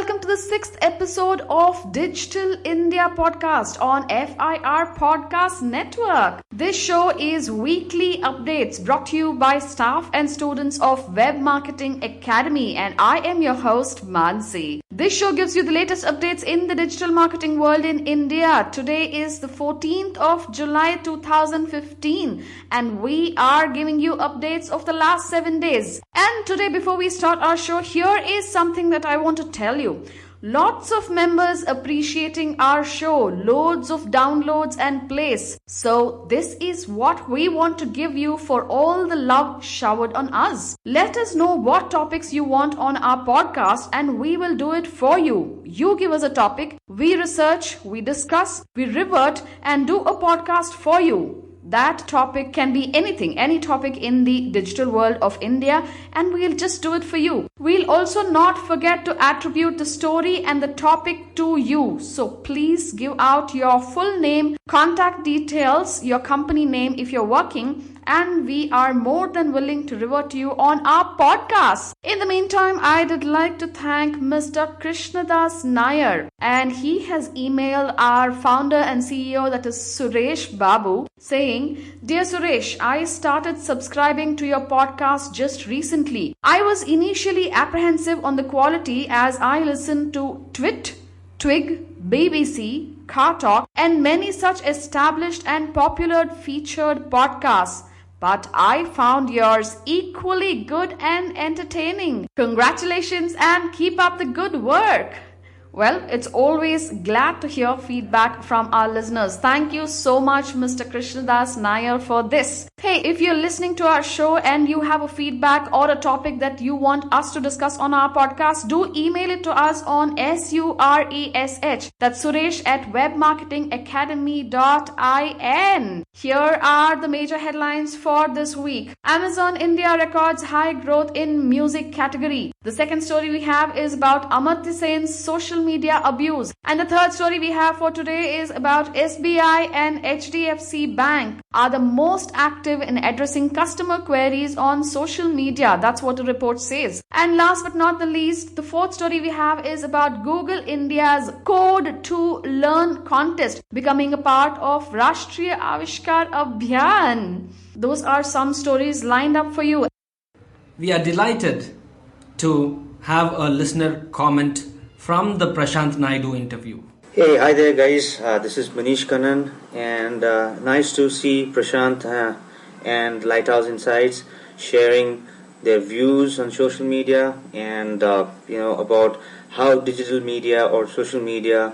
welcome to the 6th episode of Digital India Podcast on FIR Podcast Network. This show is weekly updates brought to you by staff and students of Web Marketing Academy, and I am your host Mansi. This show gives you the latest updates in the digital marketing world in India. Today is the 14th of July 2015 and we are giving you updates of the last 7 days. And today, before we start our show, here is something that I want to tell you. Lots of members appreciating our show, loads of downloads and plays. So this is what we want to give you for all the love showered on us. Let us know what topics you want on our podcast and we will do it for you. You give us a topic, we research, we discuss, we revert and do a podcast for you. That topic can be anything, any topic in the digital world of India, and we'll just do it for you. We'll also not forget to attribute the story and the topic to you. So please give out your full name, contact details, your company name if you're working, and we are more than willing to revert to you on our podcast. In the meantime, I would like to thank Mr. Krishnadas Nair, and he has emailed our founder and CEO, that is Suresh Babu, saying, "Dear Suresh, I started subscribing to your podcast just recently. I was initially apprehensive on the quality as I listened to Twig, BBC, Car Talk, and many such established and popular featured podcasts. But I found yours equally good and entertaining. Congratulations and keep up the good work." Well, it's always glad to hear feedback from our listeners. Thank you so much, Mr. Krishnadas Nair, for this. Hey, if you're listening to our show and you have a feedback or a topic that you want us to discuss on our podcast, do email it to us on SURESH. That's Suresh at webmarketingacademy.in. Here are the major headlines for this week. Amazon India records high growth in music category. The second story we have is about Amartya Sen's social media abuse. And the third story we have for today is about SBI and HDFC Bank are the most active in addressing customer queries on social media. That's what the report says. And last but not the least, the fourth story we have is about Google India's Code to Learn contest becoming a part of Rashtriya Avishkar Abhiyan. Those are some stories lined up for you. We are delighted to have a listener comment from the Prashant Naidu interview. Hey, hi there guys, this is Manish Kannan, and nice to see Prashant and Lighthouse Insights sharing their views on social media and about how digital media or social media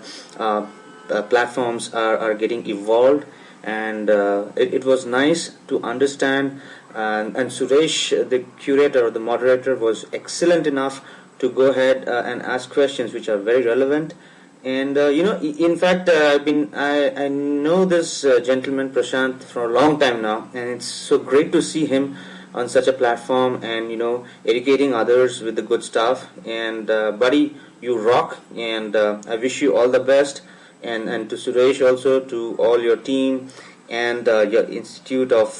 platforms are getting evolved, and it was nice to understand, and Suresh, the curator or the moderator, was excellent enough to go ahead and ask questions which are very relevant. And in fact, I know this gentleman Prashant for a long time now, and it's so great to see him on such a platform and educating others with the good stuff. And buddy, you rock, and I wish you all the best. And to Suresh also, to all your team and your Institute of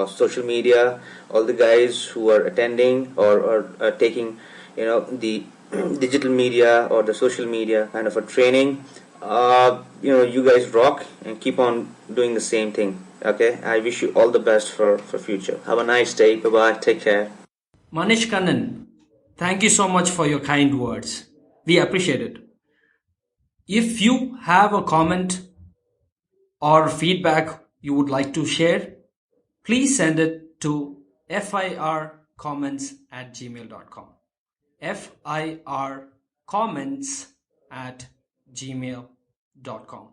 social media, all the guys who are attending or are taking the digital media or the social media kind of a training. You guys rock and keep on doing the same thing. Okay, I wish you all the best for future. Have a nice day. Bye bye. Take care. Manish Kannan, thank you so much for your kind words. We appreciate it. If you have a comment or feedback you would like to share, please send it to fircomments@gmail.com. fircomments@gmail.com.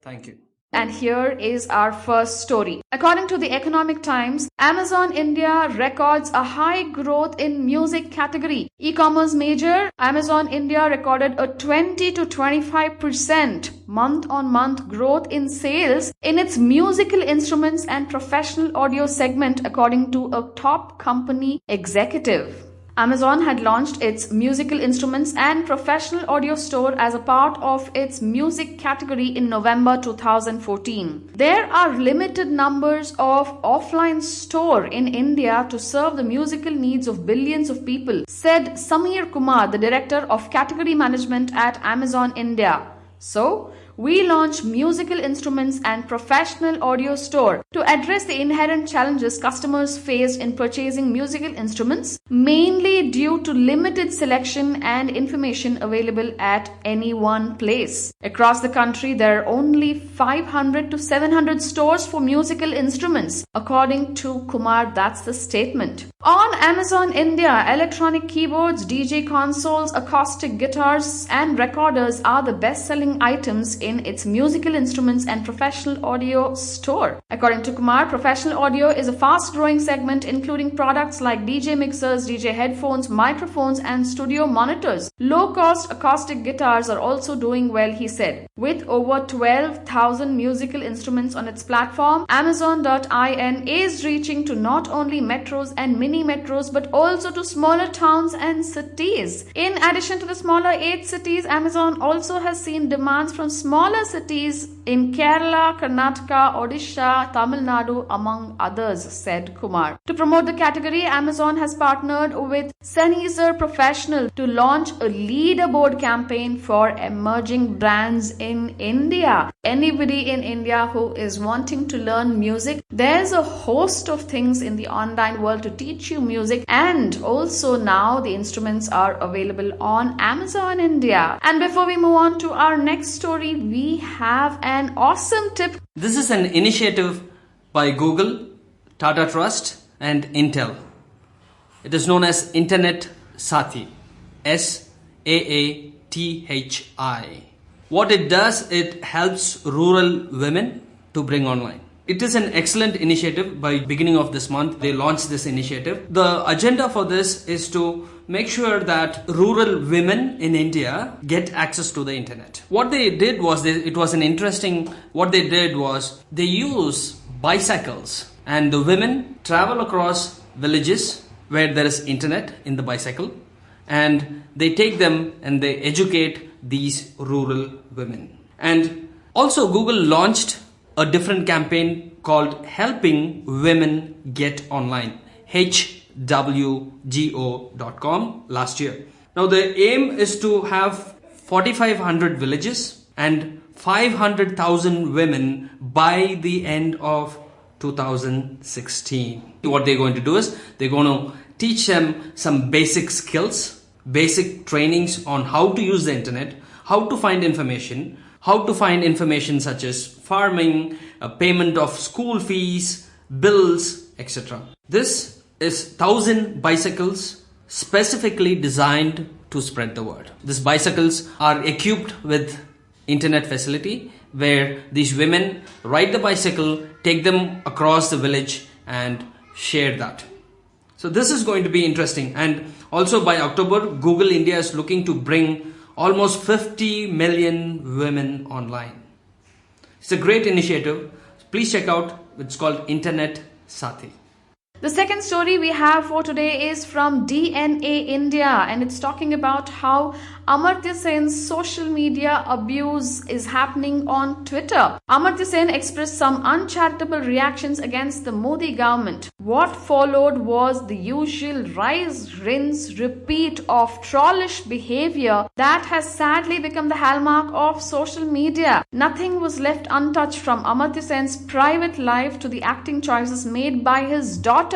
Thank you. And here is our first story. According to the Economic Times, Amazon India records a high growth in music category. E-commerce major Amazon India recorded a 20 to 25% month-on-month growth in sales in its musical instruments and professional audio segment, according to a top company executive. Amazon had launched its musical instruments and professional audio store as a part of its music category in November 2014. There are limited numbers of offline store in India to serve the musical needs of billions of people, said Samir Kumar, the director of category management at Amazon India. So, we launched musical instruments and professional audio store to address the inherent challenges customers faced in purchasing musical instruments, mainly due to limited selection and information available at any one place. Across the country, there are only 500 to 700 stores for musical instruments. According to Kumar, that's the statement. On Amazon India, electronic keyboards, DJ consoles, acoustic guitars, and recorders are the best-selling items in its musical instruments and professional audio store. According to Kumar, professional audio is a fast-growing segment including products like DJ mixers, DJ headphones, microphones, and studio monitors. Low-cost acoustic guitars are also doing well, he said. With over 12,000 musical instruments on its platform, Amazon.in is reaching to not only metros and mini metros but also to smaller towns and cities. In addition to the smaller 8 cities, Amazon also has seen demands from smaller cities in Kerala, Karnataka, Odisha, Tamil Nadu, among others, said Kumar. To promote the category, Amazon has partnered with Sennheiser Professional to launch a leaderboard campaign for emerging brands in India. Anybody in India who is wanting to learn music, there's a host of things in the online world to teach you music, and also now the instruments are available on Amazon India. And before we move on to our next story, we have an awesome tip. This is an initiative by Google, Tata Trust, and Intel. It is known as Internet Saathi, Saathi. What it does, it helps rural women to bring online. It is an excellent initiative. By beginning of this month, they launched this initiative. The agenda for this is to make sure that rural women in India get access to the internet. What they did was, what they did was they use bicycles, and the women travel across villages where there is internet in the bicycle, and they take them and they educate these rural women. And also Google launched a different campaign called Helping Women Get Online, hwgo.com, last year. Now the aim is to have 4,500 villages and 500,000 women by the end of 2016. What they're going to do is they're going to teach them some basic skills, basic trainings on how to use the internet, how to find information such as farming, payment of school fees, bills, etc. This is 1,000 bicycles specifically designed to spread the word. These bicycles are equipped with internet facility where these women ride the bicycle, take them across the village and share that. So this is going to be interesting. And also by October, Google India is looking to bring almost 50 million women online. It's a great initiative. Please check out. It's called Internet Saathi. The second story we have for today is from DNA India, and it's talking about how Amartya Sen's social media abuse is happening on Twitter. Amartya Sen expressed some uncharitable reactions against the Modi government. What followed was the usual rise, rinse, repeat of trollish behavior that has sadly become the hallmark of social media. Nothing was left untouched from Amartya Sen's private life to the acting choices made by his daughter.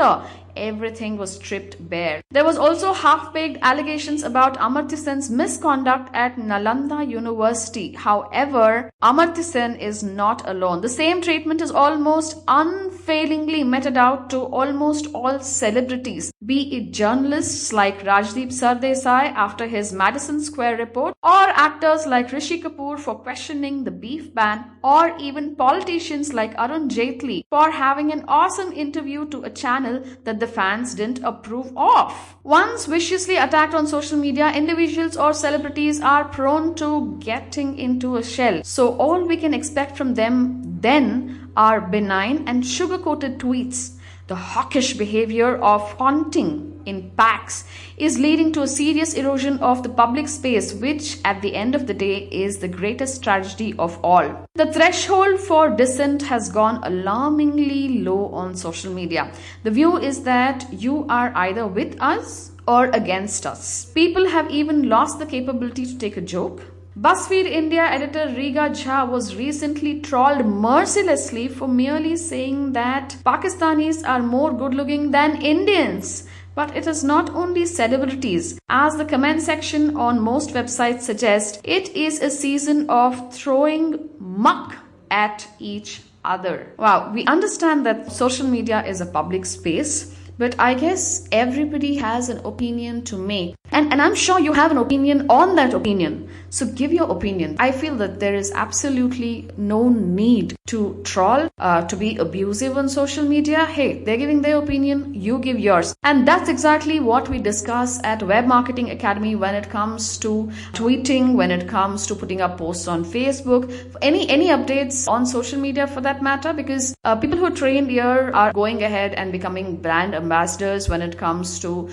Everything was stripped bare. There was also half-baked allegations about Amartya Sen's misconduct at Nalanda University. However, Amartya Sen is not alone. The same treatment is almost unfailingly meted out to almost all celebrities, be it journalists like Rajdeep Sardesai after his Madison Square report, or actors like Rishi Kapoor for questioning the beef ban, or even politicians like Arun Jaitley for having an awesome interview to a channel that the fans didn't approve of. Once viciously attacked on social media, individuals or celebrities are prone to getting into a shell. So all we can expect from them then are benign and sugar-coated tweets. The hawkish behavior of haunting in packs is leading to a serious erosion of the public space, which at the end of the day is the greatest tragedy of all. The threshold for dissent has gone alarmingly low on social media. The view is that you are either with us or against us. People have even lost the capability to take a joke. BuzzFeed India editor Riga Jha was recently trolled mercilessly for merely saying that Pakistanis are more good-looking than Indians. But it is not only celebrities. As the comment section on most websites suggest, it is a season of throwing muck at each other. Wow, we understand that social media is a public space, but I guess everybody has an opinion to make. And I'm sure you have an opinion on that opinion. So give your opinion. I feel that there is absolutely no need to troll, to be abusive on social media. Hey, they're giving their opinion, you give yours. And that's exactly what we discuss at Web Marketing Academy when it comes to tweeting, when it comes to putting up posts on Facebook, any updates on social media for that matter, because people who are trained here are going ahead and becoming brand ambassadors when it comes to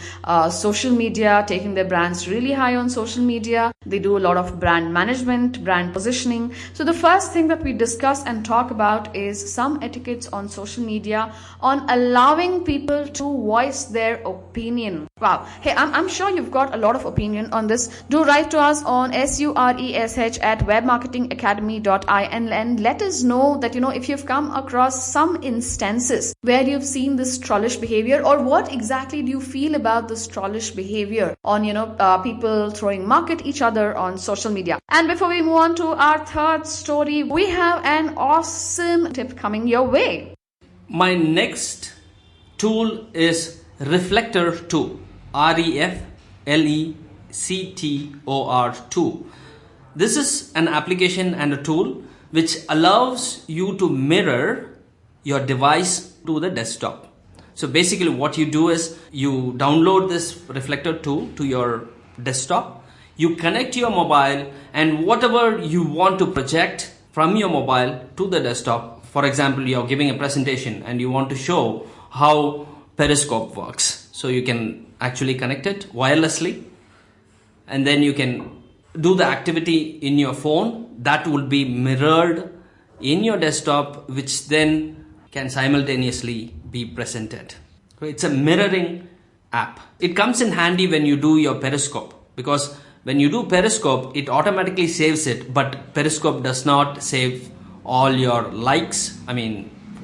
social media, taking their brands really high on social media. They do a lot of brand management, brand positioning. So the first thing that we discuss and talk about is some etiquettes on social media on allowing people to voice their opinion. Wow. Hey, I'm sure you've got a lot of opinion on this. Do write to us on suresh@webmarketingacademy.in and let us know that, if you've come across some instances where you've seen this trollish behavior, or what exactly do you feel about this trollish behavior on, people throwing muck at each other on social media. And before we move on to our third story, we have an awesome tip coming your way. My next tool is Reflector 2. REFLECTOR 2. This is an application and a tool which allows you to mirror your device to the desktop. So basically what you do is you download this Reflector 2 to your desktop, you connect your mobile, and whatever you want to project from your mobile to the desktop. For example, you're giving a presentation and you want to show how Periscope works. So you can actually connect it wirelessly, and then you can do the activity in your phone that will be mirrored in your desktop, which then can simultaneously be presented. So it's a mirroring app. It comes in handy when you do your Periscope, because when you do Periscope, it automatically saves it, but Periscope does not save all your likes,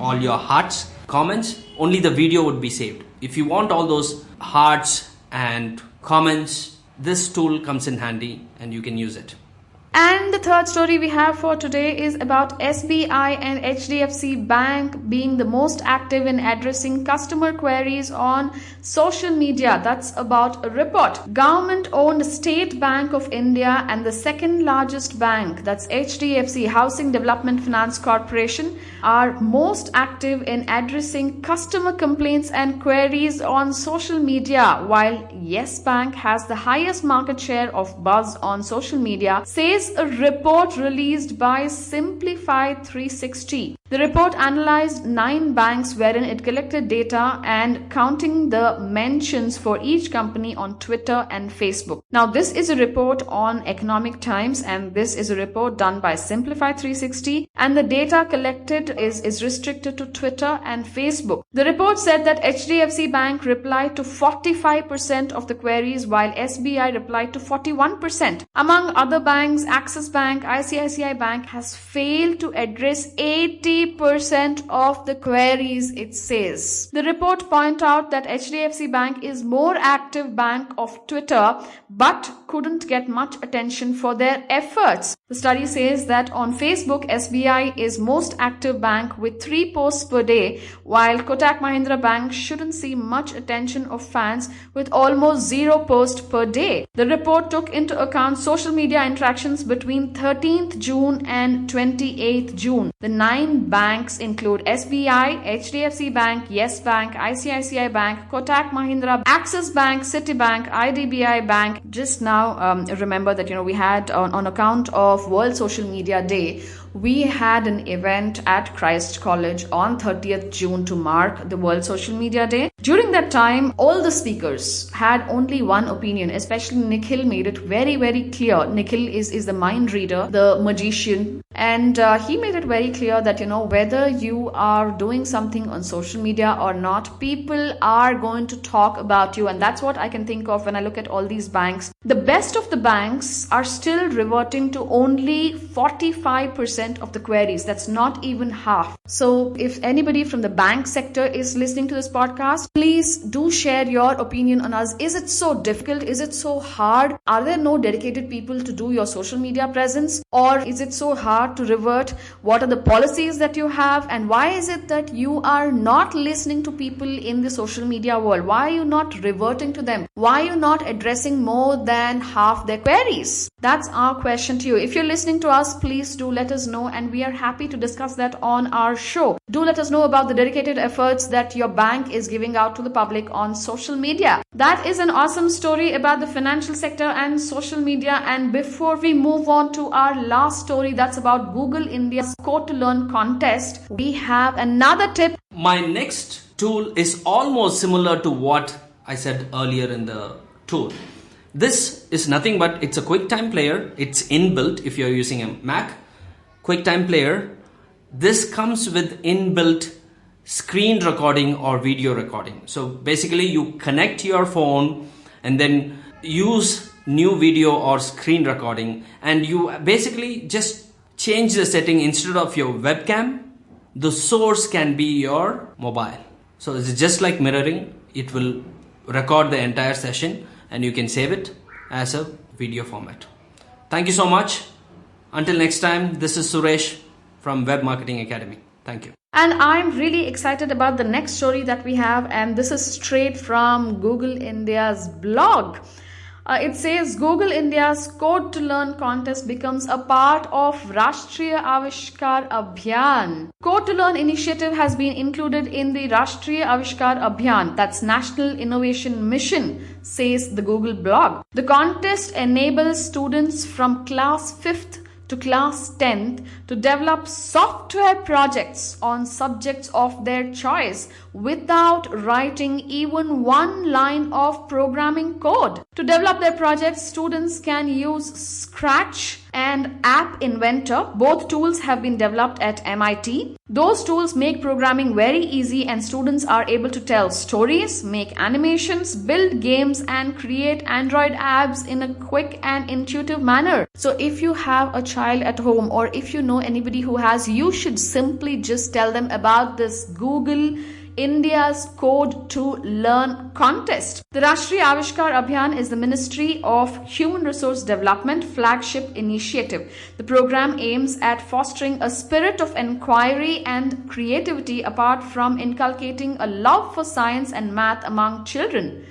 all your hearts, comments, only the video would be saved. If you want all those hearts and comments, this tool comes in handy and you can use it. And the third story we have for today is about SBI and HDFC Bank being the most active in addressing customer queries on social media. That's about a report. Government-owned State Bank of India and the second largest bank, that's HDFC, Housing Development Finance Corporation, are most active in addressing customer complaints and queries on social media, while Yes Bank has the highest market share of buzz on social media, says a report released by Simplify 360. The report analyzed 9 banks wherein it collected data and counting the mentions for each company on Twitter and Facebook. Now, this is a report on Economic Times and this is a report done by Simplify 360, and the data collected is restricted to Twitter and Facebook. The report said that HDFC Bank replied to 45% of the queries while SBI replied to 41%. Among other banks, Axis Bank, ICICI Bank has failed to address 80% of the queries, it says. The report points out that HDFC Bank is more active bank of Twitter but couldn't get much attention for their efforts. The study says that on Facebook, SBI is most active bank with 3 posts per day, while Kotak Mahindra Bank shouldn't see much attention of fans with almost 0 posts per day. The report took into account social media interactions between 13th June and 28th June. The 9 banks include SBI, HDFC Bank, Yes Bank, ICICI Bank, Kotak Mahindra, Axis Bank, Citibank, IDBI Bank. Just now, remember that we had on account of World Social Media Day, we had an event at Christ College on 30th June to mark the World Social Media Day. During that time, all the speakers had only one opinion, especially Nikhil made it very, very clear. Nikhil is the mind reader, the magician, and he made it very clear that, whether you are doing something on social media or not, people are going to talk about you. And that's what I can think of when I look at all these banks. The best of the banks are still reverting to only 45% of the queries. That's not even half. So if anybody from the bank sector is listening to this podcast, please do share your opinion on us. Is it so difficult? Is it so hard? Are there no dedicated people to do your social media presence? Or is it so hard to revert? What are the policies that you have? And why is it that you are not listening to people in the social media world? Why are you not reverting to them? Why are you not addressing more than half their queries? That's our question to you. If you're listening to us, please do let us know, and we are happy to discuss that on our show. Do let us know about the dedicated efforts that your bank is giving out to the public on social media. That is an awesome story about the financial sector and social media. And before we move on to our last story, that's about Google India's Code to Learn contest, we have another tip. My next tool is almost similar to what I said earlier in the tool. This is nothing but it's a Quicktime Player. It's inbuilt if you're using a Mac. Quicktime Player. This comes with inbuilt screen recording or video recording. So basically you connect your phone and then use new video or screen recording, and you basically just change the setting. Instead of your webcam, the source can be your mobile. So it's just like mirroring. It will record the entire session and you can save it as a video format. Thank you so much. Until next time, this is Suresh from Web Marketing Academy. Thank you. And I'm really excited about the next story that we have, and this is straight from Google India's blog. It says Google India's Code to Learn contest becomes a part of Rashtriya Avishkar Abhiyan. Code to Learn initiative has been included in the Rashtriya Avishkar Abhiyan, that's National Innovation Mission, says the Google blog. The contest enables students from class 5th to class 10th to develop software projects on subjects of their choice without writing even one line of programming code. To develop their projects, students can use Scratch and App Inventor. Both tools have been developed at MIT. Those tools make programming very easy, and students are able to tell stories, make animations, build games, and create Android apps in a quick and intuitive manner. So if you have a child at home, or if you know anybody who has, you should simply just tell them about this Google India's Code to Learn contest. The Rashtriya Avishkar Abhiyan is the Ministry of Human Resource Development flagship initiative. The program aims at fostering a spirit of inquiry and creativity apart from inculcating a love for science and math among children.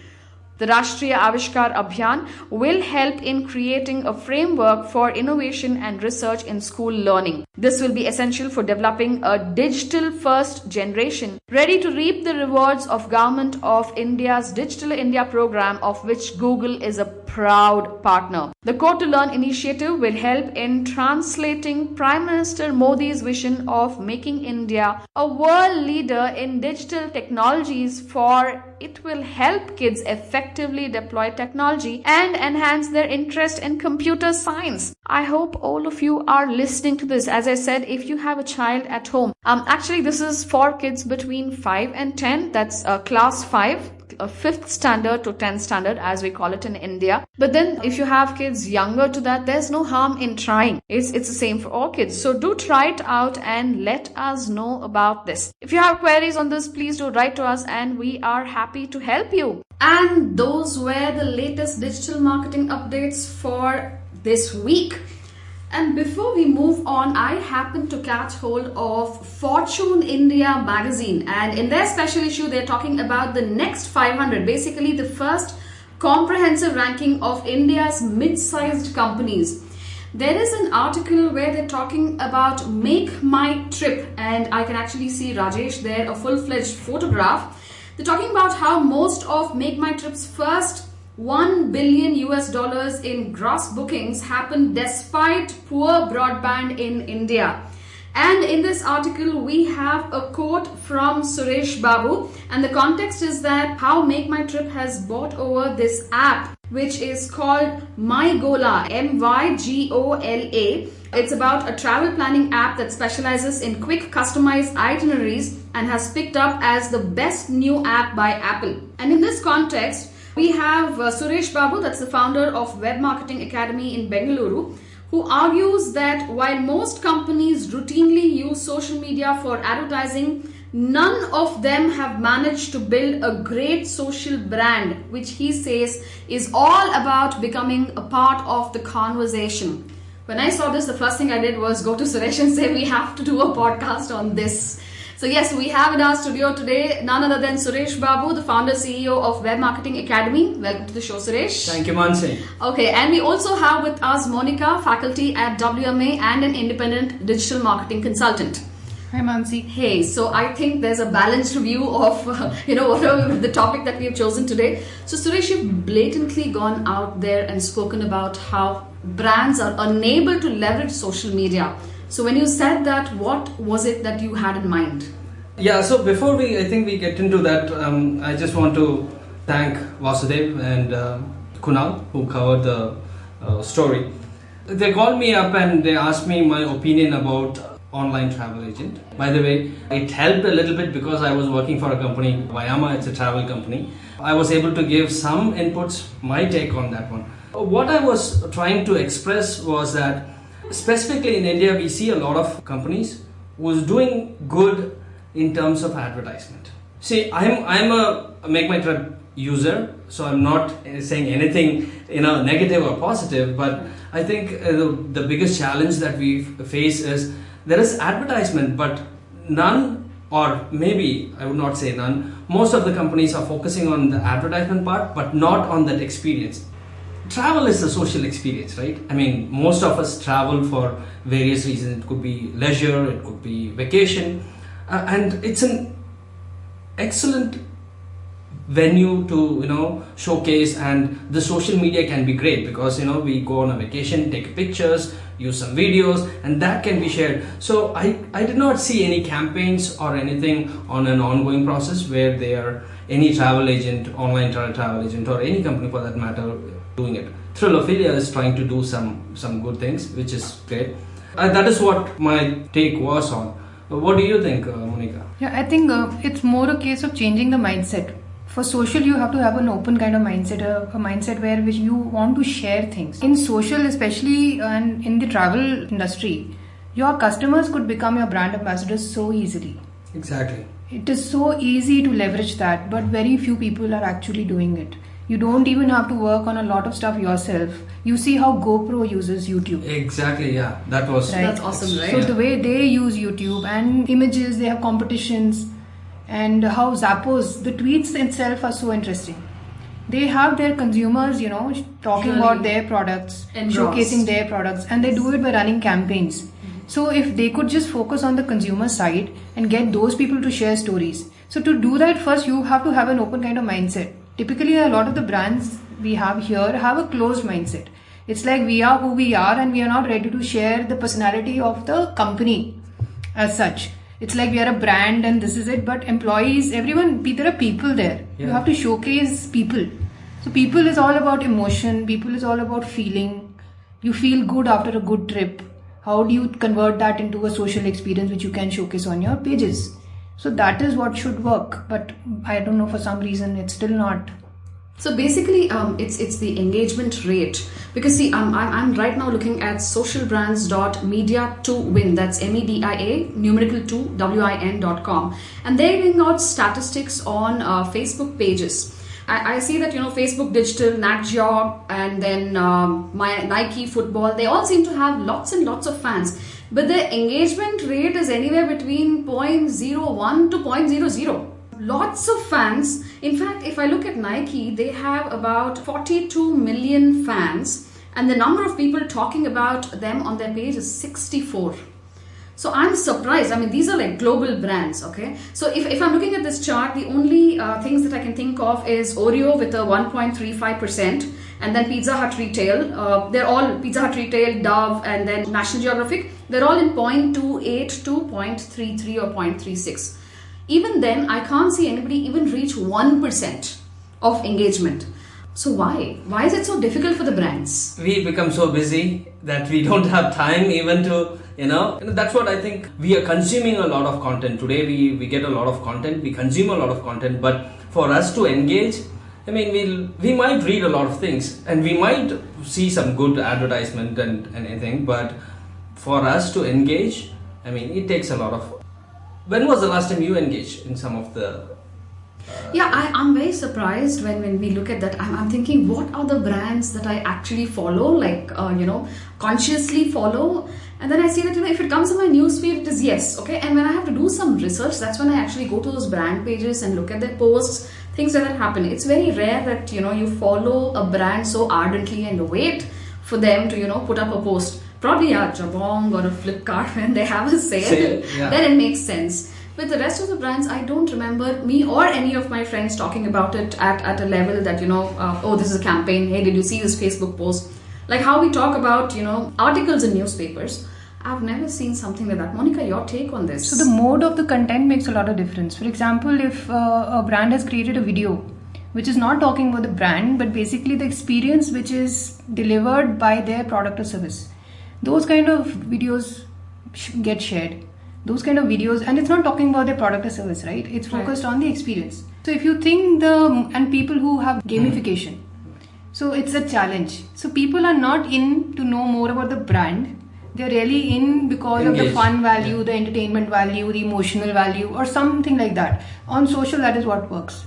The Rashtriya Avishkar Abhiyan will help in creating a framework for innovation and research in school learning. This will be essential for developing a digital-first generation ready to reap the rewards of Government of India's Digital India program, of which Google is a proud partner. The Code to Learn initiative will help in translating Prime Minister Modi's vision of making India a world leader in digital technologies, for it will help kids effectively deploy technology and enhance their interest in computer science. I hope all of you are listening to this. As I said, if you have a child at home, actually this is for kids between 5 and 10, that's class 5. 5th standard to 10th standard, as we call it in India. But then if you have kids younger to that, there's no harm in trying. It's the same for all kids. So do try it out and let us know about this. If you have queries on this, please do write to us and we are happy to help you. And those were the latest digital marketing updates for this week. And before we move on, I happened to catch hold of Fortune India magazine, and in their special issue they're talking about the next 500, basically the first comprehensive ranking of India's mid-sized companies. There is an article where they're talking about Make My Trip, and I can actually see Rajesh there, a full-fledged photograph. They're talking about how most of Make My Trip's first $1 billion in gross bookings happened despite poor broadband in India. And in this article, we have a quote from Suresh Babu, and the context is that how Make My Trip has bought over this app, which is called MyGola, MYGOLA. It's about a travel planning app that specializes in quick customized itineraries and has picked up as the best new app by Apple. And in this context, we have Suresh Babu, that's the founder of Web Marketing Academy in Bangalore, who argues that while most companies routinely use social media for advertising, none of them have managed to build a great social brand, which he says is all about becoming a part of the conversation. When I saw this, the first thing I did was go to Suresh and say, we have to do a podcast on this. So yes, we have in our studio today none other than Suresh Babu, the founder CEO of Web Marketing Academy. Welcome to the show, Suresh. Thank you, Mansi. Okay, and we also have with us Monica, faculty at WMA and an independent digital marketing consultant. Hi, Mansi. Hey, so I think there's a balanced view of whatever the topic that we have chosen today. So Suresh, you've blatantly gone out there and spoken about how brands are unable to leverage social media. So when you said that, what was it that you had in mind? Yeah, so before we get into that, I just want to thank Vasudev and Kunal who covered the story. They called me up and they asked me my opinion about online travel agent. By the way, it helped a little bit because I was working for a company, WMA, it's a travel company. I was able to give some inputs, my take on that one. What I was trying to express was that specifically in India, we see a lot of companies who's doing good in terms of advertisement. See, I'm a Make My Trip user, so I'm not saying anything negative or positive, but I think the biggest challenge that we face is there is advertisement, but none, or maybe I would not say none, most of the companies are focusing on the advertisement part, but not on that experience. Travel is a social experience, right? I mean, most of us travel for various reasons. It could be leisure, it could be vacation, and it's an excellent venue to showcase, and the social media can be great because we go on a vacation, take pictures, use some videos, and that can be shared. So I did not see any campaigns or anything on an ongoing process where they are any travel agent, online travel agent, or any company for that matter doing it. Thrillophilia is trying to do some good things, which is great. That is what my take was on. What do you think, Monica? Yeah, I think it's more a case of changing the mindset. For social, you have to have an open kind of mindset, a mindset where which you want to share things. In social, especially and in the travel industry, your customers could become your brand ambassadors so easily. Exactly. It is so easy to leverage that, but very few people are actually doing it. You don't even have to work on a lot of stuff yourself. You see how GoPro uses YouTube. Exactly, yeah. That's awesome, right? So the way they use YouTube and images, they have competitions, and how Zappos, the tweets itself are so interesting. They have their consumers, talking about their products, showcasing their products, and they do it by running campaigns. So if they could just focus on the consumer side and get those people to share stories. So to do that, first you have to have an open kind of mindset. Typically, a lot of the brands we have here have a closed mindset. It's like we are who we are and we are not ready to share the personality of the company as such. It's like we are a brand and this is it, but employees, everyone, there are people there. Yeah. You have to showcase people. So people is all about emotion, people is all about feeling. You feel good after a good trip. How do you convert that into a social experience which you can showcase on your pages? So that is what should work, but I don't know, for some reason it's still not. So basically, it's the engagement rate, because see, I'm right now looking at socialbrands.media to win. That's MEDIA numerical 2WIN.com, and they're giving out statistics on Facebook pages. I see that Facebook Digital, Nat Geo, and then my Nike Football, they all seem to have lots and lots of fans. But the engagement rate is anywhere between 0.01 to 0.00. Lots of fans. In fact, if I look at Nike, they have about 42 million fans, and the number of people talking about them on their page is 64. So I'm surprised. I mean, these are like global brands, okay? So if I'm looking at this chart, the only things that I can think of is Oreo with a 1.35%, and then Pizza Hut Retail. They're all Pizza Hut Retail, Dove, and then National Geographic. they're all in 0.28 to 0.33 or 0.36. Even then, I can't see anybody even reach 1% of engagement. So why? Why is it so difficult for the brands? We become so busy that we don't have time even to, that's what I think. We are consuming a lot of content. Today we get a lot of content, we consume a lot of content, but for us to engage, I mean, we might read a lot of things and we might see some good advertisement and anything, but for us to engage, I mean, it takes a lot of... When was the last time you engaged in some of the... I'm very surprised when we look at that. I'm thinking, what are the brands that I actually follow, consciously follow? And then I see that, if it comes in my newsfeed, it is yes, okay? And when I have to do some research, that's when I actually go to those brand pages and look at their posts, things like that happen. It's very rare that, you follow a brand so ardently and wait for them to, put up a post. Probably Jabong or a Flipkart when they have a sale, then it makes sense. With the rest of the brands, I don't remember me or any of my friends talking about it at a level that, oh, this is a campaign. Hey, did you see this Facebook post? Like how we talk about, articles in newspapers. I've never seen something like that. Monica, your take on this? So the mode of the content makes a lot of difference. For example, if a brand has created a video, which is not talking about the brand, but basically the experience which is delivered by their product or service, those kind of videos get shared. Those kind of videos, and it's not talking about their product or service, right? It's focused on the experience. So if you think and people who have gamification, so it's a challenge. So people are not in to know more about the brand. They're really in because of the fun value, the entertainment value, the emotional value, or something like that. On social, that is what works.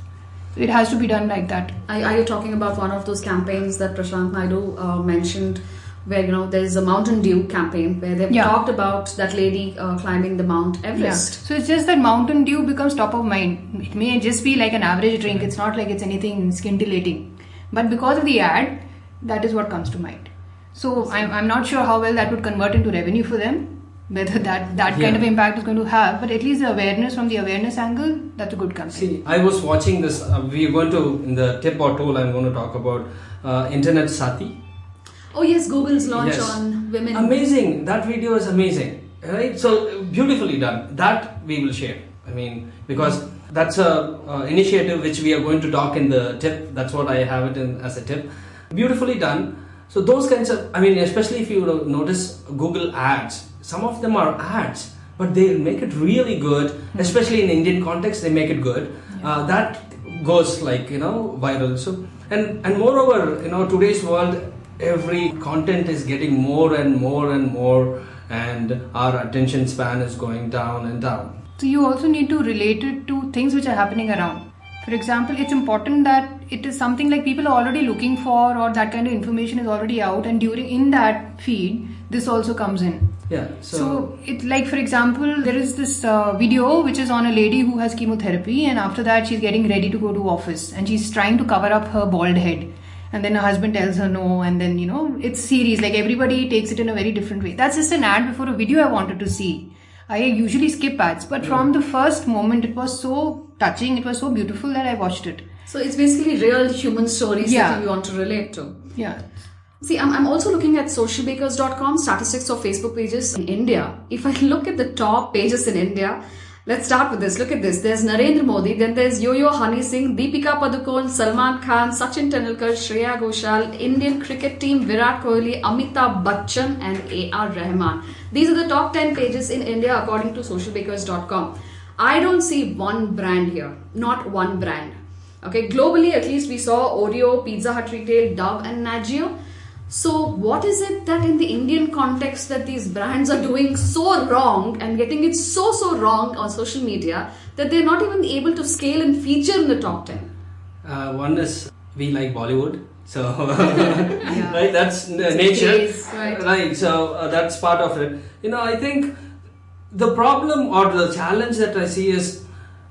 It has to be done like that. Are you talking about one of those campaigns that Prashant Naidu mentioned, where there's a Mountain Dew campaign where they've talked about that lady climbing the Mount Everest. So it's just that Mountain Dew becomes top of mind. It may just be like an average drink. It's not like it's anything scintillating. But because of the ad, that is what comes to mind. So I'm not sure how well that would convert into revenue for them, whether that kind of impact is going to have. But at least the awareness, from the awareness angle, that's a good campaign. See, I was watching this. We're going to, in the tip or tool, I'm going to talk about Internet Saathi. Oh yes, Google's launch on women. Amazing. That video is amazing. Right? So beautifully done. That we will share. I mean, because that's a initiative which we are going to talk in the tip. That's what I have it in as a tip. Beautifully done. So those kinds of, I mean, especially if you notice Google ads, some of them are ads, but they make it really good. Especially in Indian context, they make it good. That goes viral. So and moreover, today's world, every content is getting more and more and more, and our attention span is going down and down. So you also need to relate it to things which are happening around. For example, it's important that it is something like people are already looking for, or that kind of information is already out, and in that feed, this also comes in. Yeah. So it's like, for example, there is this video which is on a lady who has chemotherapy, and after that she's getting ready to go to office, and she's trying to cover up her bald head. And then her husband tells her no, and then, it's series, like everybody takes it in a very different way. That's just an ad before a video I wanted to see. I usually skip ads, but from the first moment, it was so touching, it was so beautiful that I watched it. So it's basically real human stories that you want to relate to. Yeah. See, I'm also looking at socialbakers.com, statistics of Facebook pages in India. If I look at the top pages in India, let's start with this. Look at this. There's Narendra Modi, then there's Yo-Yo Honey Singh, Deepika Padukone, Salman Khan, Sachin Tendulkar, Shreya Ghoshal, Indian cricket team, Virat Kohli, Amitabh Bachchan and A.R. Rahman. These are the top 10 pages in India according to socialbakers.com. I don't see one brand here. Not one brand. Okay, globally at least we saw Oreo, Pizza Hut Retail, Dove and Nagio. So what is it that in the Indian context that these brands are doing so wrong and getting it so wrong on social media that they're not even able to scale and feature in the top 10? One is we like Bollywood. So, right, that's nature. Right, so that's part of it. I think the problem or the challenge that I see is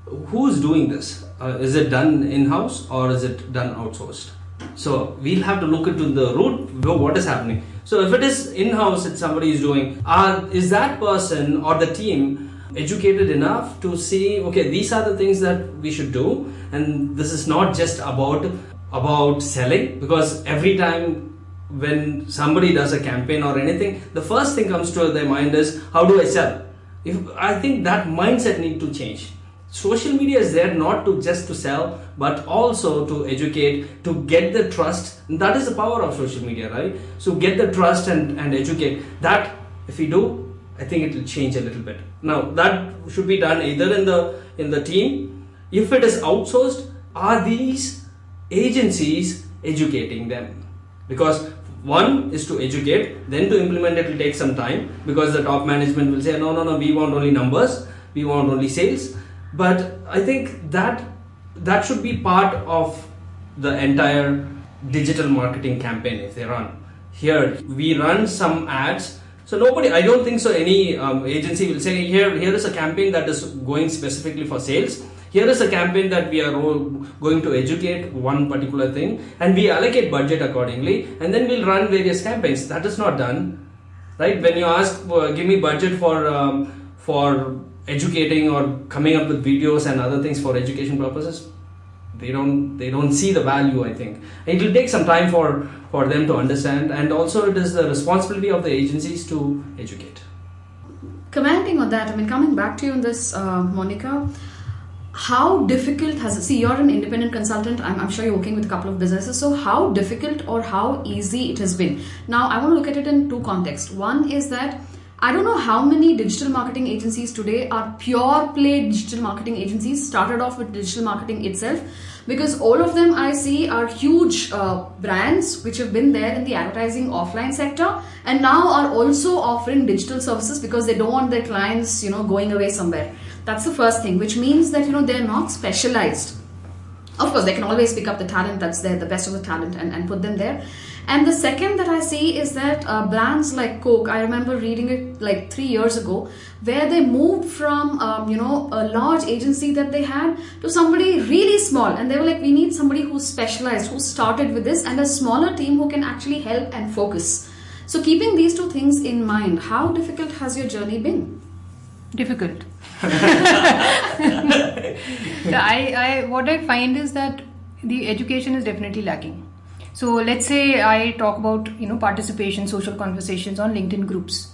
who's doing this? Is it done in-house or is it done outsourced? So we'll have to look into the root, what is happening. So if it is in-house that somebody is doing, is that person or the team educated enough to see, okay, these are the things that we should do, and this is not just about selling, because every time when somebody does a campaign or anything, the first thing comes to their mind is, how do I sell? I think that mindset need to change. Social media is there not to just to sell, but also to educate, to get the trust. And that is the power of social media, right? So get the trust and educate. That if we do, I think it will change a little bit. Now that should be done either in the team. If it is outsourced, are these agencies educating them? Because one is to educate, then to implement it will take some time, because the top management will say, no, we want only numbers, we want only sales. But I think that should be part of the entire digital marketing campaign if they run. Here we run some ads, so I don't think so any agency will say, here is a campaign that is going specifically for sales. Here is a campaign that we are going to educate one particular thing, and we allocate budget accordingly, and then we'll run various campaigns. That is not done, right? When you ask, give me budget for educating or coming up with videos and other things for education purposes, they don't see the value. I think it will take some time for them to understand, and also it is the responsibility of the agencies to educate. Commenting on that, coming back to you on this, Monica, how difficult you're an independent consultant, I'm sure you're working with a couple of businesses, so how difficult or how easy it has been? Now I want to look at it in two contexts. One is that I don't know how many digital marketing agencies today are pure play digital marketing agencies, started off with digital marketing itself, because all of them I see are huge brands which have been there in the advertising offline sector and now are also offering digital services because they don't want their clients, going away somewhere. That's the first thing, which means that, they're not specialized. Of course, they can always pick up the talent that's there, the best of the talent, and put them there. And the second that I see is that brands like Coke, I remember reading it like 3 years ago, where they moved from, a large agency that they had to somebody really small. And they were like, we need somebody who's specialized, who started with this, and a smaller team who can actually help and focus. So keeping these two things in mind, how difficult has your journey been? Difficult. What I find is that the education is definitely lacking. So let's say I talk about participation, social conversations on LinkedIn groups.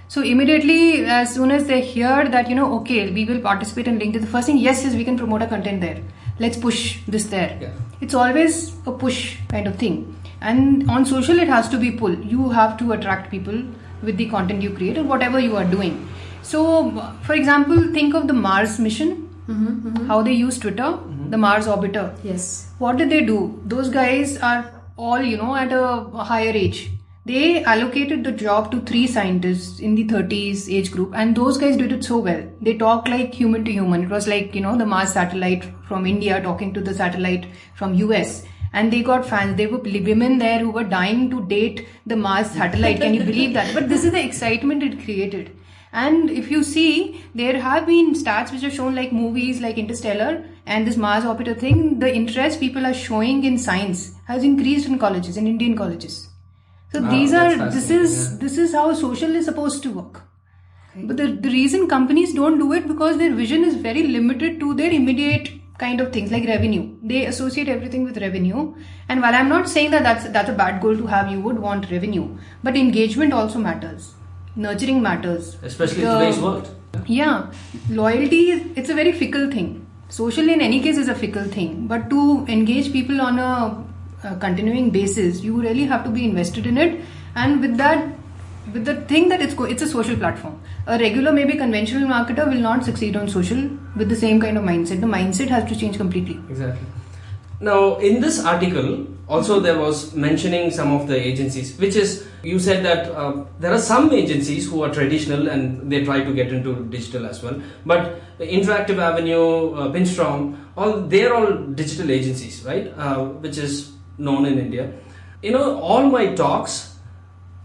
So immediately, as soon as they hear that okay, we will participate in LinkedIn, the first thing, yes, we can promote our content there. Let's push this there. Yeah. It's always a push kind of thing. And on social, it has to be pull. You have to attract people with the content you create or whatever you are doing. So, for example, think of the Mars mission, how they use Twitter, the Mars orbiter. Yes. What did they do? Those guys are all, at a higher age. They allocated the job to 3 scientists in the 30s age group, and those guys did it so well. They talk like human to human. It was like, the Mars satellite from India talking to the satellite from US. And they got fans. There were women there who were dying to date the Mars satellite. Can you believe that? But this is the excitement it created. And if you see, there have been stats which have shown, like movies like Interstellar and this Mars orbiter thing, the interest people are showing in science has increased in colleges, in Indian colleges. So this is how social is supposed to work. Okay. But the reason companies don't do it, because their vision is very limited to their immediate kind of things like revenue. They associate everything with revenue. And while I'm not saying that that's a bad goal to have, you would want revenue, but engagement also matters. Nurturing matters, especially in today's world. Yeah, loyalty, it's a very fickle thing. Social in any case is a fickle thing, but to engage people on a continuing basis, you really have to be invested in it. And with the thing that it's a social platform. A regular, maybe conventional marketer will not succeed on social with the same kind of mindset. The mindset has to change completely. Exactly. Now, in this article, also there was mentioning some of the agencies, which is, you said that there are some agencies who are traditional and they try to get into digital as well. But Interactive Avenue, Pinstrom, they're all digital agencies, right? Which is known in India. All my talks,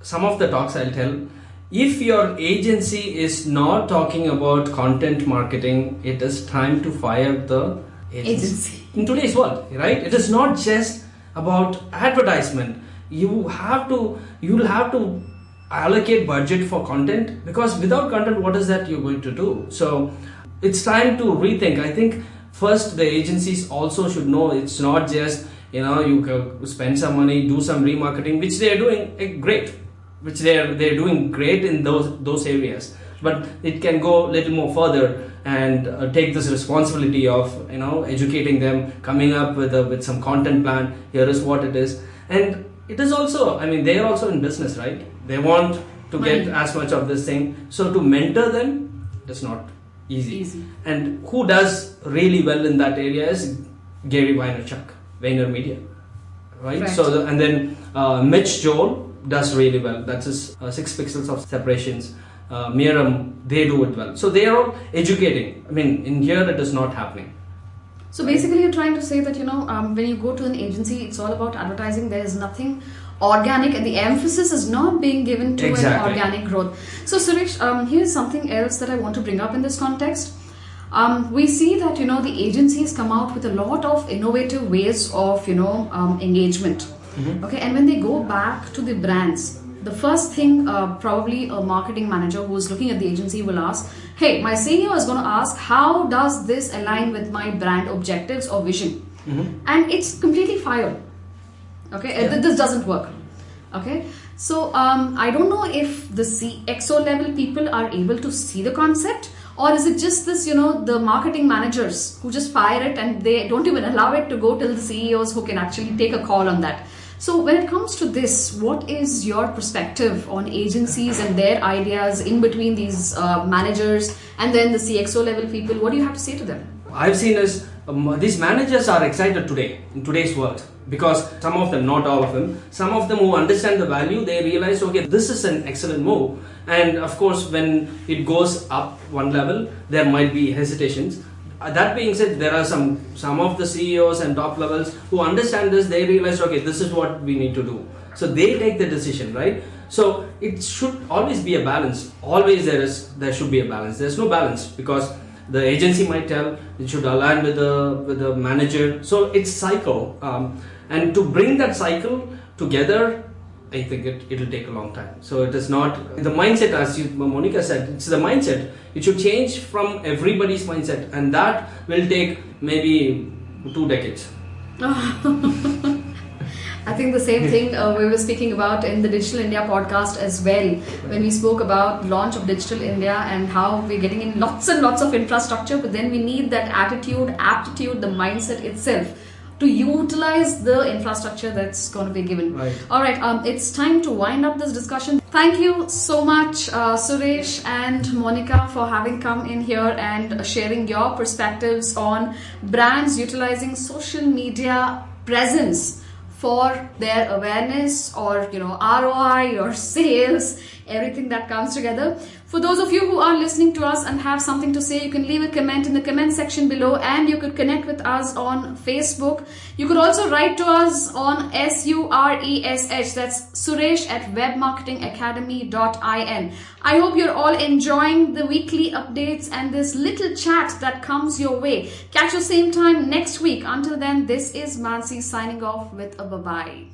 some of the talks I'll tell, if your agency is not talking about content marketing, it is time to fire the agency. In today's world, right? It is not just about advertisement. You'll have to allocate budget for content, because without content, what is that you're going to do? So it's time to rethink. I think first the agencies also should know it's not just you can spend some money, do some remarketing, which they are doing great, which they're doing great in those areas. But it can go a little more further and take this responsibility of educating them, coming up with some content plan. Here is what it is, and it is also, they are also in business, right? They want to get as much of this thing. So to mentor them, it's not easy. And who does really well in that area is Gary Vaynerchuk, Vayner right? So and then Mitch Joel does really well. That's his 6 pixels of separations. Miram, they do it well. So they are all educating. In here it is not happening. So basically you're trying to say that, when you go to an agency, it's all about advertising. There is nothing organic, and the emphasis is not being given to an organic growth. So Suresh, here's something else that I want to bring up in this context. We see that, the agencies come out with a lot of innovative ways of, engagement. Okay, and when they go back to the brands, the first thing probably a marketing manager who is looking at the agency will ask, hey, my CEO is going to ask, how does this align with my brand objectives or vision? And it's completely FIR. Okay, this doesn't work. Okay, so I don't know if the CXO level people are able to see the concept, or is it just this, the marketing managers who just fire it and they don't even allow it to go till the CEOs who can actually take a call on that. So when it comes to this, what is your perspective on agencies and their ideas in between these managers and then the CXO level people? What do you have to say to them? I've seen is these managers are excited today, in today's world, because some of them, not all of them, some of them who understand the value, they realize, okay, this is an excellent move. And of course, when it goes up one level, there might be hesitations. That being said, there are some of the CEOs and top levels who understand this. They realize, okay, this is what we need to do. So they take the decision, right? So it should always be a balance. Always there should be a balance. There's no balance because the agency might tell it should align with the manager. So it's cycle, and to bring that cycle together, I think it'll take a long time. So it is not the mindset, as Monica said, it's the mindset. It should change from everybody's mindset, and that will take maybe 2 decades. I think the same thing we were speaking about in the Digital India podcast as well, when we spoke about launch of Digital India and how we're getting in lots and lots of infrastructure, but then we need that attitude, aptitude, the mindset itself to utilize the infrastructure that's going to be given. Right. All right, it's time to wind up this discussion. Thank you so much, Suresh and Monica, for having come in here and sharing your perspectives on brands utilizing social media presence for their awareness or ROI or sales, everything that comes together. For those of you who are listening to us and have something to say, you can leave a comment in the comment section below, and you could connect with us on Facebook. You could also write to us on SURESH, that's Suresh at webmarketingacademy.in. I hope you're all enjoying the weekly updates and this little chat that comes your way. Catch you same time next week. Until then, this is Mansi signing off with a bye-bye.